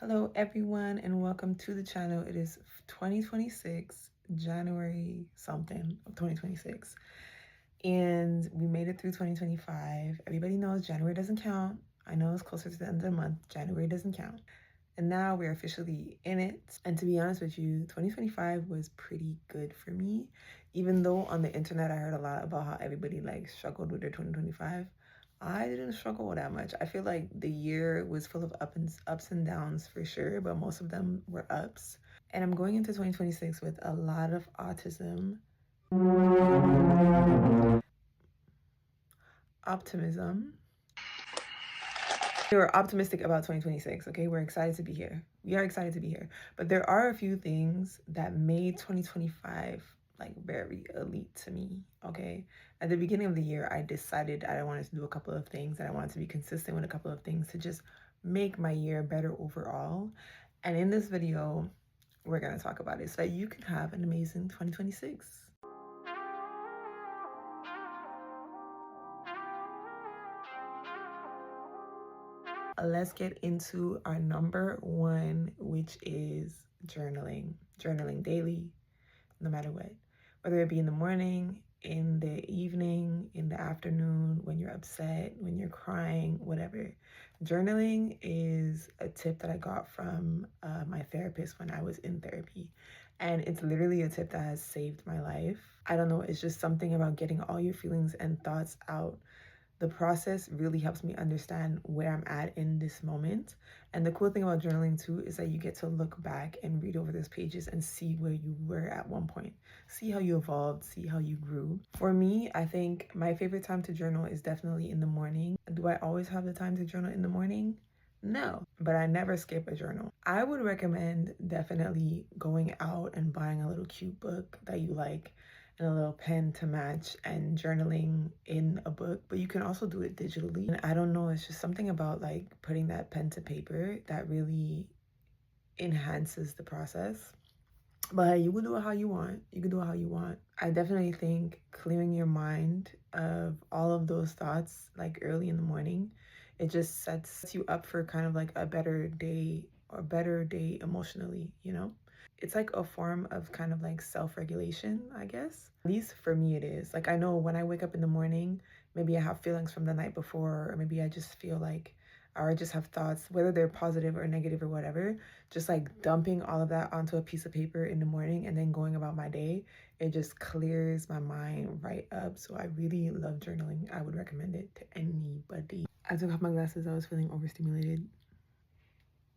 Hello everyone and welcome to the channel. It is 2026, January something of 2026. And we made it through 2025. Everybody knows January doesn't count. I know it's closer to the end of the month. January doesn't count. And now we're officially in it. And to be honest with you, 2025 was pretty good for me. Even though on the internet I heard a lot about how everybody struggled with their 2025. I didn't struggle that much. I feel like the year was full of ups and downs for sure, but most of them were ups. And I'm going into 2026 with a lot of optimism. We're optimistic about 2026, okay? We're excited to be here. We are excited to be here. But there are a few things that made 2025 very elite to me, okay? At the beginning of the year, I decided I wanted to do a couple of things, that I wanted to be consistent with a couple of things to just make my year better overall. And in this video, we're gonna talk about it so that you can have an amazing 2026. Let's get into our number one, which is journaling. Journaling daily, no matter what. Whether it be in the morning, in the evening, in the afternoon, when you're upset, when you're crying, whatever. Journaling is a tip that I got from my therapist when I was in therapy. And it's literally a tip that has saved my life. I don't know, it's just something about getting all your feelings and thoughts out. The process really helps me understand where I'm at in this moment. And the cool thing about journaling too is that you get to look back and read over those pages and see where you were at one point. See how you evolved, see how you grew. For me, I think my favorite time to journal is definitely in the morning. Do I always have the time to journal in the morning? No, but I never skip a journal. I would recommend definitely going out and buying a little cute book that you like and a little pen to match and journaling in a book, but you can also do it digitally. And I don't know, it's just something about putting that pen to paper that really enhances the process. But you can do it how you want. You can do it how you want. I definitely think clearing your mind of all of those thoughts early in the morning, it just sets you up for kind of a better day or better day emotionally, you know? It's like a form of kind of self-regulation, I guess. At least for me it is. I know when I wake up in the morning, maybe I have feelings from the night before, or maybe I just feel or I just have thoughts, whether they're positive or negative or whatever, just dumping all of that onto a piece of paper in the morning and then going about my day, it just clears my mind right up. So I really love journaling. I would recommend it to anybody. I took off my glasses. I was feeling overstimulated.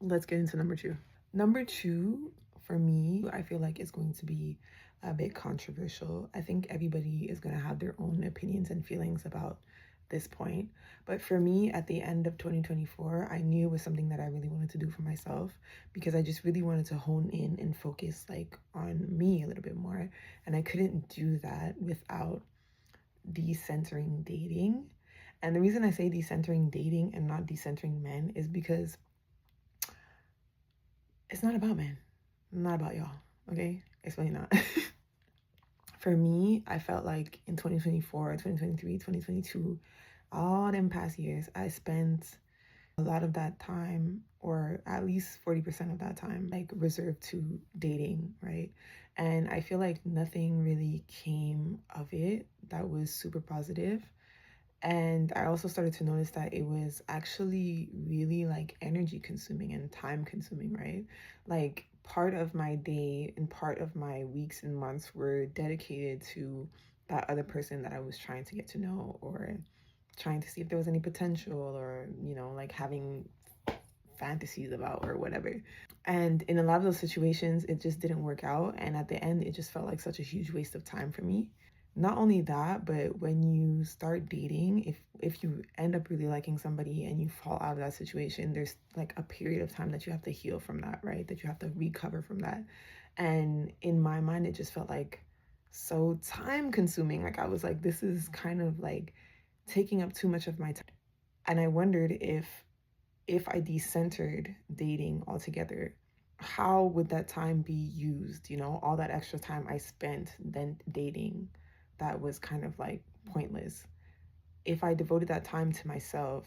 Let's get into number two. Number two, for me, I feel like it's going to be a bit controversial. I think everybody is going to have their own opinions and feelings about this point. But for me, at the end of 2024, I knew it was something that I really wanted to do for myself because I just really wanted to hone in and focus on me a little bit more. And I couldn't do that without decentering dating. And the reason I say decentering dating and not decentering men is because it's not about men. Not about y'all, okay? It's really not. For me, I felt like in 2024, 2023, 2022, all them past years, I spent a lot of that time, or at least 40% of that time, reserved to dating, right? And I feel like nothing really came of it that was super positive. And I also started to notice that it was actually really energy consuming and time consuming, right? Part of my day and part of my weeks and months were dedicated to that other person that I was trying to get to know, or trying to see if there was any potential, or, having fantasies about or whatever. And in a lot of those situations, it just didn't work out. And at the end, it just felt like such a huge waste of time for me. Not only that, but when you start dating, if you end up really liking somebody and you fall out of that situation, there's a period of time that you have to heal from that, right? That you have to recover from that. And in my mind, it just felt so time consuming. I was this is kind of taking up too much of my time. And I wondered if I decentered dating altogether, how would that time be used? All that extra time I spent then dating that was kind of pointless. If I devoted that time to myself,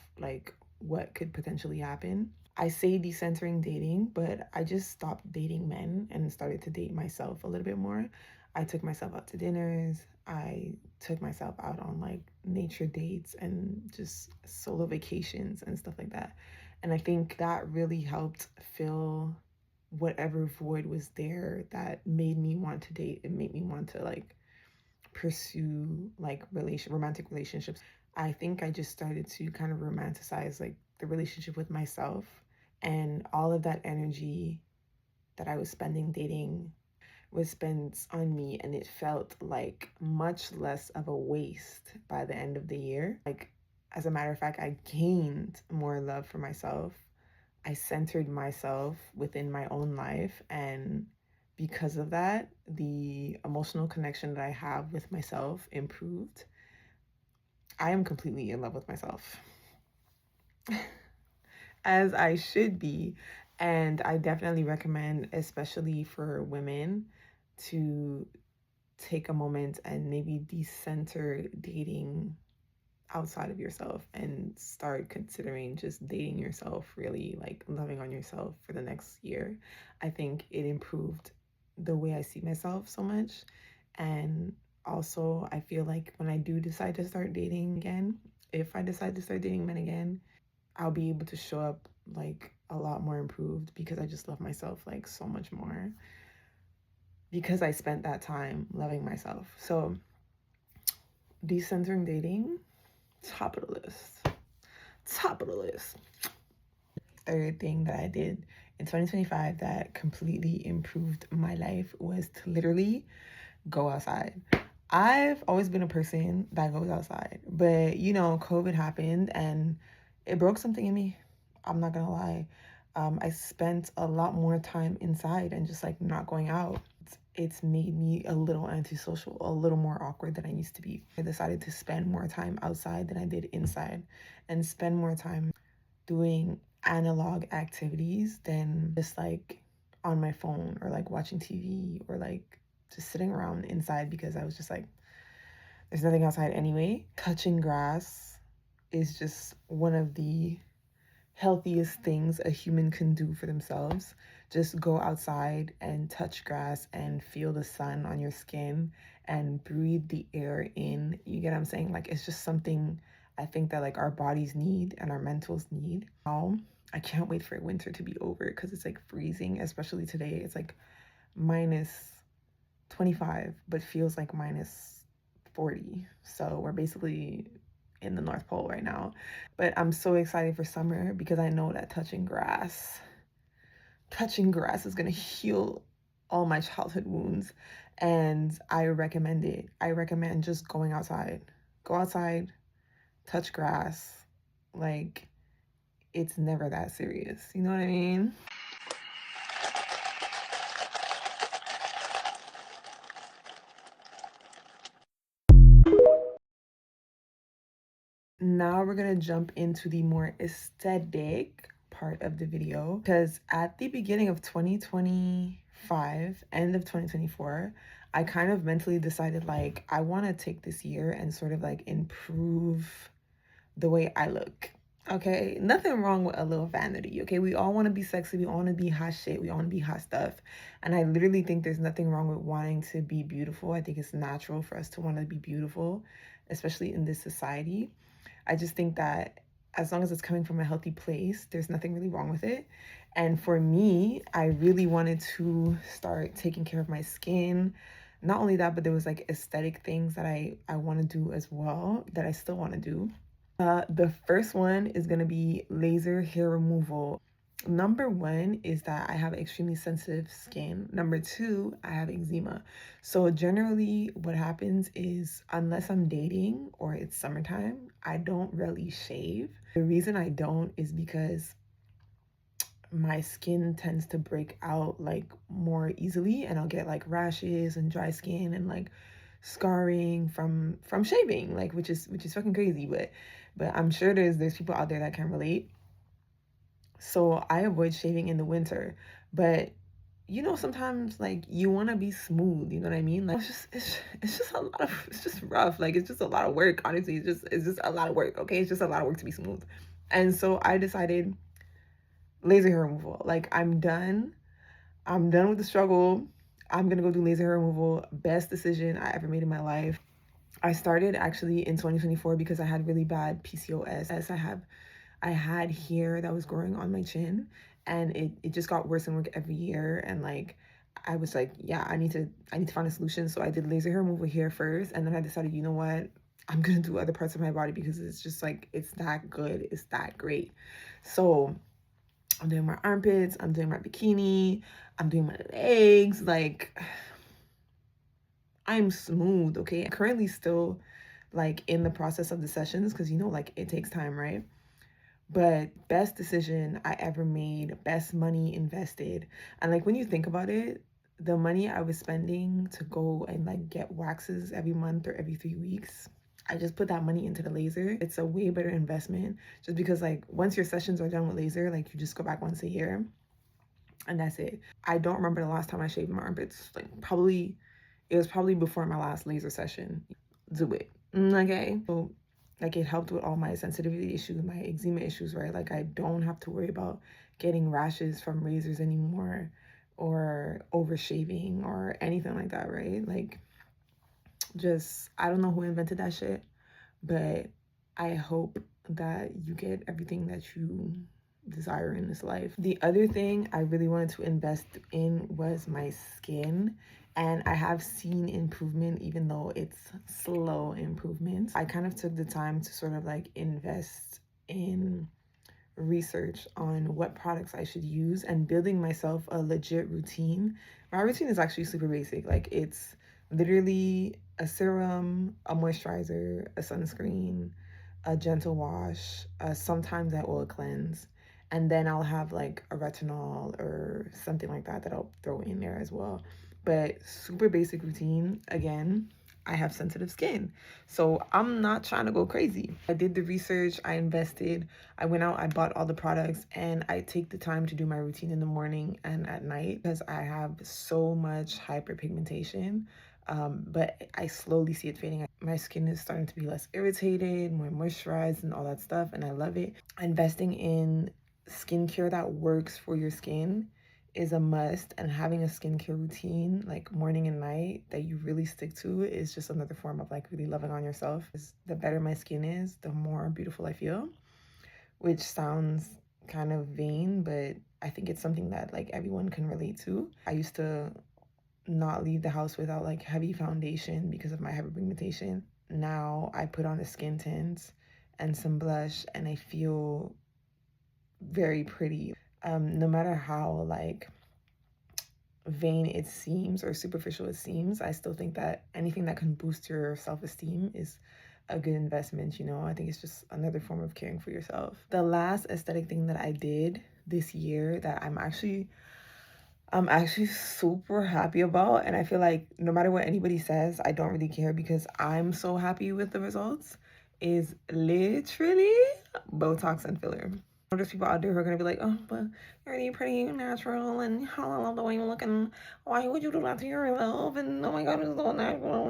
what could potentially happen? I say decentering dating, but I just stopped dating men and started to date myself a little bit more. I took myself out to dinners. I took myself out on like nature dates and just solo vacations and stuff like that. And I think that really helped fill whatever void was there that made me want to date and made me want to like pursue like romantic relationships. I think I just started to kind of romanticize like the relationship with myself, and all of that energy that I was spending dating was spent on me, and it felt like much less of a waste by the end of the year. Like, as a matter of fact, I gained more love for myself. I centered myself within my own life, and because of that, the emotional connection that I have with myself improved. I am completely in love with myself, as I should be. And I definitely recommend, especially for women, to take a moment and maybe decenter dating outside of yourself and start considering just dating yourself, really like loving on yourself for the next year. I think it improved the way I see myself so much. And also, I feel like when I do decide to start dating again, if I decide to start dating men again, I'll be able to show up like a lot more improved because I just love myself like so much more because I spent that time loving myself. So, decentering dating, top of the list. Top of the list. Third thing that I did in 2025 that completely improved my life was to literally go outside. I've always been a person that goes outside, but you know, COVID happened and it broke something in me. I'm not gonna lie. I spent a lot more time inside and just like not going out. It's made me a little antisocial, a little more awkward than I used to be. I decided to spend more time outside than I did inside and spend more time doing analog activities than just like on my phone or like watching TV or like just sitting around inside because I was just like, there's nothing outside anyway. Touching grass is just one of the healthiest things a human can do for themselves. Just go outside and touch grass and feel the sun on your skin and breathe the air in. You get what I'm saying? Like, it's just something I think that like our bodies need and our mentals need. Now, I can't wait for winter to be over because it's like freezing, especially today. It's like minus 25, but feels like minus 40. So we're basically in the North Pole right now. But I'm so excited for summer because I know that touching grass is gonna heal all my childhood wounds. And I recommend it. I recommend just going outside. Go outside, touch grass. Like, it's never that serious. You know what I mean? Now we're gonna jump into the more aesthetic part of the video because at the beginning of 2025, end of 2024, I kind of mentally decided like I want to take this year and sort of like improve the way I look. Okay, nothing wrong with a little vanity. Okay, we all want to be sexy, we all want to be hot shit, we all want to be hot stuff. And I literally think there's nothing wrong with wanting to be beautiful. I think it's natural for us to want to be beautiful, especially in this society. I just think that as long as it's coming from a healthy place, there's nothing really wrong with it. And for me, I really wanted to start taking care of my skin. Not only that, but there was like aesthetic things that I want to do as well that I still want to do. The first one is going to be laser hair removal. Number one is that I have extremely sensitive skin. Number two, I have eczema. So generally what happens is unless I'm dating or it's summertime, I don't really shave. The reason I don't is because my skin tends to break out like more easily and I'll get like rashes and dry skin and like scarring from shaving, like which is fucking crazy, but I'm sure there's people out there that can relate. So I avoid shaving in the winter. But you know, sometimes like you want to be smooth, you know what I mean? Like it's just a lot of it's just rough. Like it's just a lot of work. Honestly, it's just a lot of work, okay? It's just a lot of work to be smooth. And so I decided laser hair removal. Like, I'm done. I'm done with the struggle. I'm gonna go do laser hair removal. Best decision I ever made in my life. I started actually in 2024 because I had really bad PCOS. I had hair that was growing on my chin, and it just got worse and worse every year. And like, I was like, yeah, I need to find a solution. So I did laser hair removal here first, and then I decided, you know what, I'm gonna do other parts of my body because it's just like, it's that good, it's that great. So I'm doing my armpits, I'm doing my bikini, I'm doing my legs. Like, I'm smooth, okay? I'm currently still like in the process of the sessions because, you know, like, it takes time, right? But best decision I ever made, best money invested. And like, when you think about it, the money I was spending to go and like get waxes every month or every 3 weeks, I just put that money into the laser. It's a way better investment just because, like, once your sessions are done with laser, like, you just go back once a year and that's it. I don't remember the last time I shaved my armpits. Like, it was probably before my last laser session. Do it. Okay. So, like, it helped with all my sensitivity issues, my eczema issues, right? Like, I don't have to worry about getting rashes from razors anymore or overshaving or anything like that, right? Like, just, I don't know who invented that shit, but I hope that you get everything that you desire in this life. The other thing I really wanted to invest in was my skin. And I have seen improvement, even though it's slow improvement. I kind of took the time to sort of like invest in research on what products I should use and building myself a legit routine. My routine is actually super basic. Like, it's literally a serum, a moisturizer, a sunscreen, a gentle wash, sometimes I oil cleanse, and then I'll have like a retinol or something like that that I'll throw in there as well. But super basic routine. Again, I have sensitive skin, so I'm not trying to go crazy. I did the research, I invested, I went out, I bought all the products, and I take the time to do my routine in the morning and at night because I have so much hyperpigmentation. But I slowly see it fading. My skin is starting to be less irritated, more moisturized, and all that stuff, and I love it. Investing in skincare that works for your skin is a must, and having a skincare routine like morning and night that you really stick to is just another form of like really loving on yourself. The better my skin is, the more beautiful I feel, which sounds kind of vain, but I think it's something that like everyone can relate to. I used to not leave the house without like heavy foundation because of my hyperpigmentation. Now I put on a skin tint and some blush and I feel very pretty. No matter how like vain it seems or superficial it seems, I still think that anything that can boost your self-esteem is a good investment, you know? I think it's just another form of caring for yourself. The last aesthetic thing that I did this year that I'm actually super happy about, and I feel like no matter what anybody says, I don't really care because I'm so happy with the results, is literally Botox and filler. There's people out there who are gonna be like, oh, but you're really pretty and natural, and how I love the way you look, and why would you do that to yourself? And oh my god, it's so natural.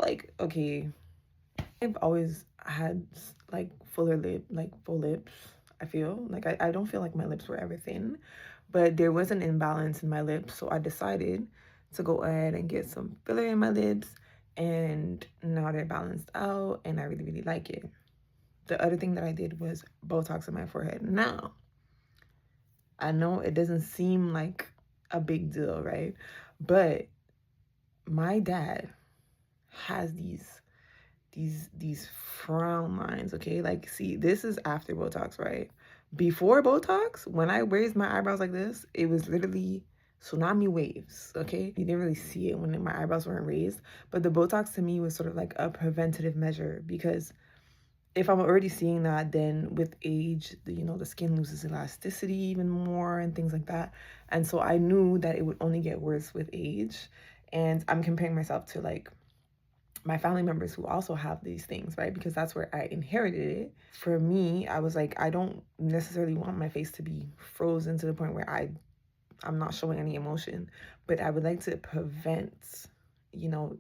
Like, okay, I've always had like full lips. I feel like I don't feel like my lips were ever thin, but there was an imbalance in my lips, so I decided to go ahead and get some filler in my lips, and now they're balanced out, and I really, really like it. The other thing that I did was Botox in my forehead. Now, I know it doesn't seem like a big deal, right? But my dad has these frown lines, okay? Like, see, this is after Botox, right? Before Botox, when I raised my eyebrows like this, it was literally tsunami waves, okay? You didn't really see it when my eyebrows weren't raised, but the Botox to me was sort of like a preventative measure because if I'm already seeing that, then with age, you know, the skin loses elasticity even more and things like that. And so I knew that it would only get worse with age. And I'm comparing myself to like my family members who also have these things, right? Because that's where I inherited it. For me, I was like, I don't necessarily want my face to be frozen to the point where I'm not showing any emotion, but I would like to prevent, you know,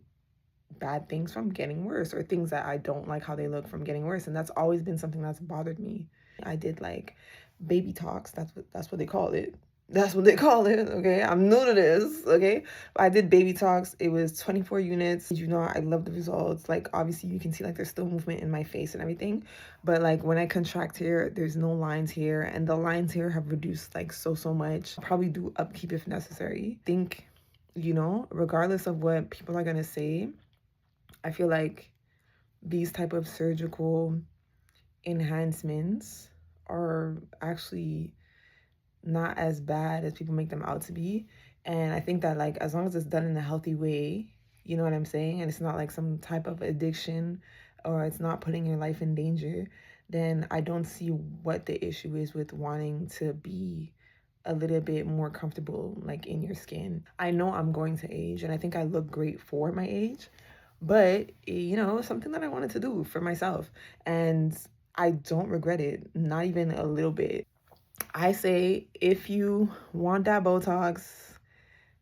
bad things from getting worse or things that I don't like how they look from getting worse. And that's always been something that's bothered me. I did like baby talks. That's what they call it. That's what they call it, okay? I'm new to this, okay? But I did baby talks. It was 24 units. You know, I love the results. Like, obviously, you can see, like, there's still movement in my face and everything. But, like, when I contract here, there's no lines here. And the lines here have reduced, like, so much. I'll probably do upkeep if necessary. Think, you know, regardless of what people are going to say, I feel like these type of surgical enhancements are actually not as bad as people make them out to be. And I think that, like, as long as it's done in a healthy way, you know what I'm saying, and it's not like some type of addiction, or it's not putting your life in danger, then I don't see what the issue is with wanting to be a little bit more comfortable, like, in your skin. I know I'm going to age, and I think I look great for my age, but, you know, it's something that I wanted to do for myself, and I don't regret it, not even a little bit. I say, if you want that Botox,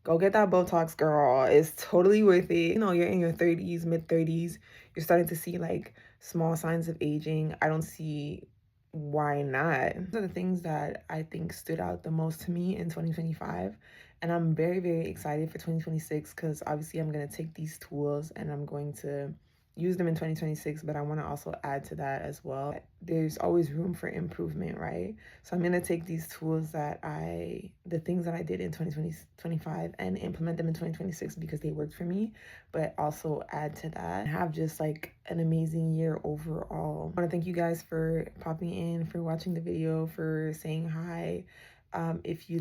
go get that Botox, girl. It's totally worth it. You know, you're in your 30s, mid 30s. You're starting to see, like, small signs of aging. I don't see why not. Those are the things that I think stood out the most to me in 2025. And I'm very, very excited for 2026 because obviously I'm going to take these tools and I'm going to use them in 2026, but I want to also add to that as well. There's always room for improvement, right? So I'm going to take these tools the things that I did in 2025 and implement them in 2026 because they worked for me, but also add to that and have just like an amazing year overall. I want to thank you guys for popping in, for watching the video, for saying hi. If you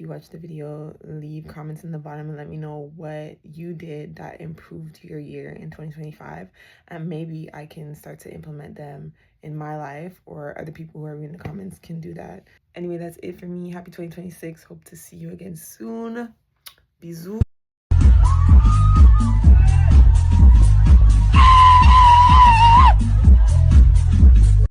watched the video, leave comments in the bottom and let me know what you did that improved your year in 2025, and maybe I can start to implement them in my life, or other people who are in the comments can do that. Anyway, that's it for me. Happy 2026. Hope to see you again soon. Bisous.